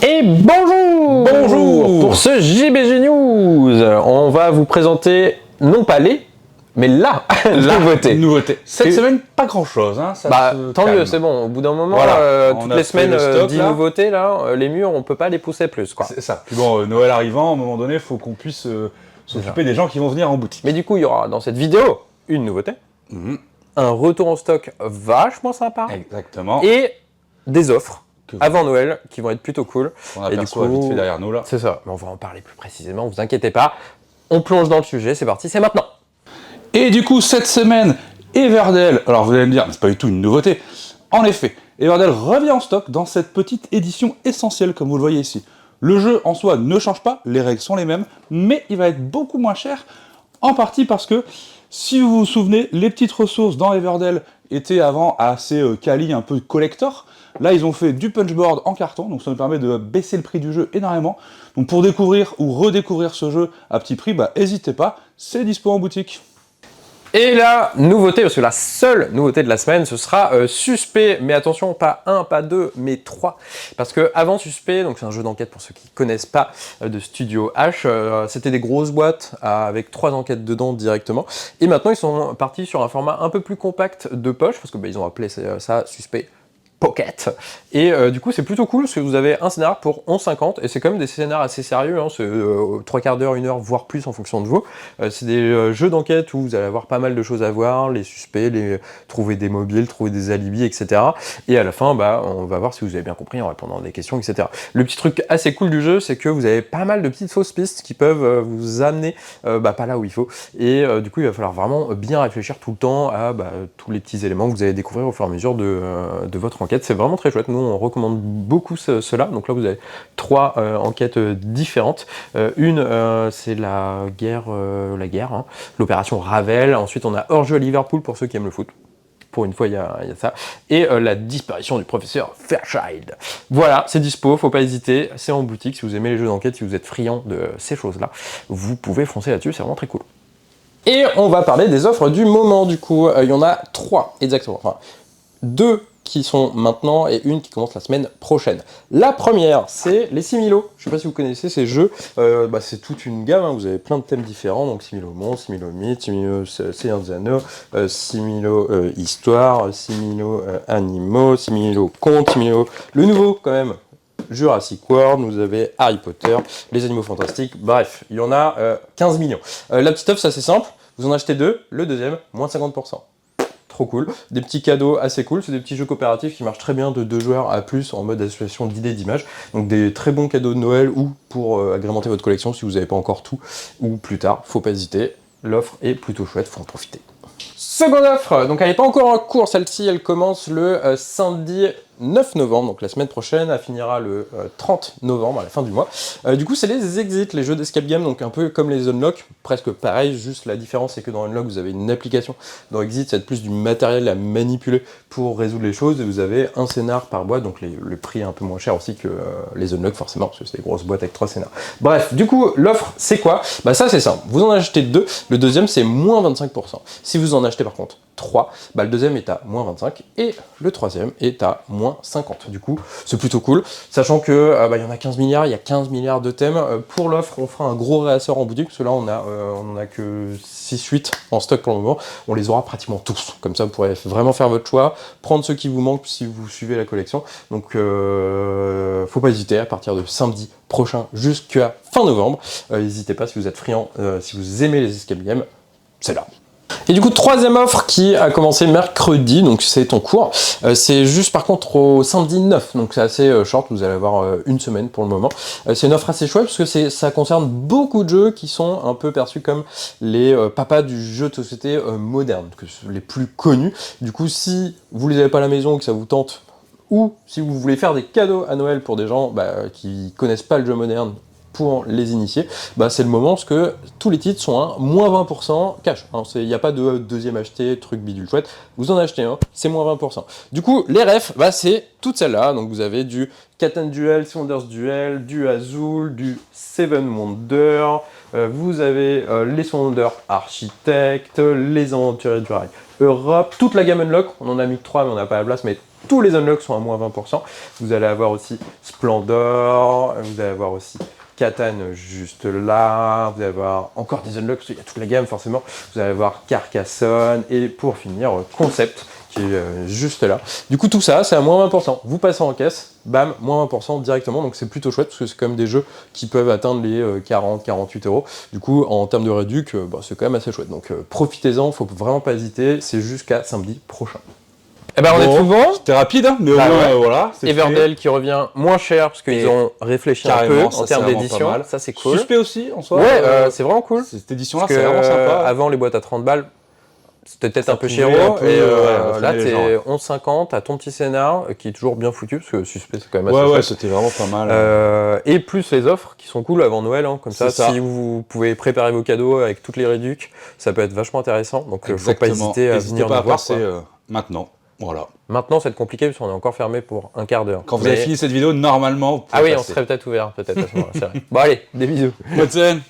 Et bonjour! Bonjour! Pour ce JBG News, on va vous présenter non pas les, mais la nouveauté. Cette semaine, pas grand chose. Hein, tant mieux, c'est bon. Au bout d'un moment, voilà, toutes les semaines, 10 nouveautés, là, les murs, on peut pas les pousser plus. C'est ça. Puis bon, Noël arrivant, à un moment donné, il faut qu'on puisse s'occuper des gens qui vont venir en boutique. Mais du coup, il y aura dans cette vidéo une nouveauté, un retour en stock vachement sympa. Exactement. Et des offres avant Noël qui vont être plutôt cool. On aperçoit vite fait derrière nous là. C'est ça, mais on va en parler plus précisément, vous inquiétez pas. On plonge dans le sujet, c'est parti, c'est maintenant. Et du coup, cette semaine, Everdell, alors vous allez me dire, mais c'est pas du tout une nouveauté. En effet, Everdell revient en stock dans cette petite édition essentielle, comme vous le voyez ici. Le jeu en soi ne change pas, les règles sont les mêmes, mais il va être beaucoup moins cher, en partie parce que, si vous vous souvenez, les petites ressources dans Everdell étaient avant assez quali, un peu collector. Là, ils ont fait du punchboard en carton, donc ça nous permet de baisser le prix du jeu énormément. Donc pour découvrir ou redécouvrir ce jeu à petit prix, n'hésitez pas, c'est dispo en boutique. Et la nouveauté, parce que la seule nouveauté de la semaine, ce sera Suspect, mais attention, pas 1, pas 2, mais 3. Parce que avant Suspect, donc c'est un jeu d'enquête pour ceux qui connaissent pas de Studio H, c'était des grosses boîtes avec 3 enquêtes dedans directement. Et maintenant, ils sont partis sur un format un peu plus compact de poche, parce que ils ont appelé ça Suspect Pocket, et du coup c'est plutôt cool parce que vous avez un scénar pour 11,50 et c'est quand même des scénars assez sérieux, hein, c'est 3/4 d'heure, 1 heure, voire plus en fonction de vous. C'est des jeux d'enquête où vous allez avoir pas mal de choses à voir, les suspects, trouver des mobiles, trouver des alibis, etc. Et à la fin, on va voir si vous avez bien compris en répondant à des questions, etc. Le petit truc assez cool du jeu, c'est que vous avez pas mal de petites fausses pistes qui peuvent vous amener pas là où il faut, et du coup il va falloir vraiment bien réfléchir tout le temps à tous les petits éléments que vous allez découvrir au fur et à mesure de votre enquête. C'est vraiment très chouette, nous on recommande beaucoup cela. Donc là vous avez 3 enquêtes différentes. Une c'est la guerre, l'opération Ravel. Ensuite on a hors-jeu à Liverpool pour ceux qui aiment le foot. Pour une fois, il y a ça. Et la disparition du professeur Fairchild. Voilà, c'est dispo, faut pas hésiter. C'est en boutique. Si vous aimez les jeux d'enquête, si vous êtes friand de ces choses-là, vous pouvez foncer là-dessus, c'est vraiment très cool. Et on va parler des offres du moment, du coup. Il y en a 3, exactement. Enfin, 2 qui sont maintenant et une qui commence la semaine prochaine. La première, c'est les Similo. Je sais pas si vous connaissez ces jeux. C'est toute une gamme, hein. Vous avez plein de thèmes différents. Donc Similo Monstre, Similo Mythe, Similo Seigneur des Anneaux, Similo Histoire, Similo Animaux, Similo Contes, Similo... Le nouveau, quand même, Jurassic World, vous avez Harry Potter, les Animaux Fantastiques, bref, il y en a 15 millions. La petite offre, c'est assez simple. Vous en achetez 2, le deuxième, moins 50%. Trop cool, des petits cadeaux assez cool, c'est des petits jeux coopératifs qui marchent très bien de 2 joueurs à plus en mode association d'idées d'images, donc des très bons cadeaux de Noël ou pour agrémenter votre collection si vous n'avez pas encore tout, ou plus tard, faut pas hésiter, l'offre est plutôt chouette, faut en profiter. Seconde offre, donc elle n'est pas encore en cours, celle-ci elle commence le samedi 9 novembre, donc la semaine prochaine, elle finira le 30 novembre, à la fin du mois. Du coup, c'est les Exit, les jeux d'escape game, donc un peu comme les Unlock, presque pareil, juste la différence c'est que dans Unlock, vous avez une application. Dans Exit, c'est plus du matériel à manipuler pour résoudre les choses, et vous avez un scénar par boîte, donc le prix est un peu moins cher aussi que les Unlock, forcément, parce que c'est des grosses boîtes avec 3 scénars. Bref, du coup, l'offre, c'est quoi? Ça, c'est simple. Vous en achetez 2, le deuxième, c'est moins 25%. Si vous en achetez, par contre, 3, le deuxième est à moins 25, et le troisième est à moins 50. Du coup, c'est plutôt cool, sachant que il y en a 15 milliards, il y a 15 milliards de thèmes. Pour l'offre, on fera un gros réassort en boutique, parce que là, on en a que 6-8 en stock pour le moment. On les aura pratiquement tous. Comme ça, vous pourrez vraiment faire votre choix, prendre ceux qui vous manquent si vous suivez la collection. Donc, faut pas hésiter, à partir de samedi prochain jusqu'à fin novembre. N'hésitez pas si vous êtes friand, si vous aimez les escape games, c'est là. Et du coup, troisième offre qui a commencé mercredi, donc c'est en cours. C'est juste par contre au samedi 9, donc c'est assez short, vous allez avoir une semaine pour le moment. C'est une offre assez chouette parce que ça concerne beaucoup de jeux qui sont un peu perçus comme les papas du jeu de société moderne, les plus connus. Du coup, si vous les avez pas à la maison et que ça vous tente, ou si vous voulez faire des cadeaux à Noël pour des gens qui connaissent pas le jeu moderne, pour les initiés, c'est le moment parce que tous les titres sont à moins 20% cash. Il n'y a pas de deuxième acheté, truc bidule chouette. Vous en achetez un, c'est moins 20%. Du coup, les refs, c'est toutes celles-là. Donc vous avez du Cat and Duel, Wonders Duel, du Azul, du Seven Wonders, vous avez les Wonders Architect, les Aventuriers du Rail Europe, toute la gamme Unlock. On en a mis que 3, mais on n'a pas la place, mais tous les unlocks sont à moins 20%. Vous allez avoir aussi Splendor, vous allez avoir aussi Catan juste là, vous allez avoir encore des unlocks, il y a toute la gamme forcément, vous allez avoir Carcassonne, et pour finir, Concept, qui est juste là. Du coup, tout ça, c'est à moins 20%. Vous passez en caisse, bam, moins 20% directement, donc c'est plutôt chouette, parce que c'est quand même des jeux qui peuvent atteindre les 40-48 euros. Du coup, en termes de réduc, c'est quand même assez chouette. Donc profitez-en, faut vraiment pas hésiter, c'est jusqu'à samedi prochain. Eh ben, on est tout bon. C'était rapide, hein, mais au Bah moins, ouais. voilà. c'est Everdell qui revient moins cher, parce qu'ils Et ont réfléchi un peu carrément, en ça, termes c'est vraiment d'édition. pas mal. Ça, c'est fait. cool. Suspect aussi, en soi. Ouais, c'est vraiment cool. Cette édition-là, Parce c'est que, vraiment sympa. avant, les boîtes à 30 balles, c'était peut-être Ça un peu pouvait chéro. un peu, Et ouais, là, freiner les t'es gens. 11,50, t'as ton petit scénar qui est toujours bien foutu, parce que Suspect, c'est quand même assez Ouais, chouette. c'était vraiment pas mal. Et plus les offres qui sont cool avant Noël, hein, comme ça, C'est ça. si vous pouvez préparer vos cadeaux avec toutes les réducs, ça peut être vachement intéressant. Donc, faut pas hésiter à N'hésitez venir pas nous à voir. passer Quoi. maintenant. Voilà. Maintenant, c'est compliqué parce qu'on est encore fermé pour un quart d'heure. Quand vous avez fini cette vidéo, normalement, vous pouvez Ah oui, on passer. serait peut-être ouvert, peut-être à ce moment-là, c'est vrai. Bon, allez, des bisous. Bonne scène.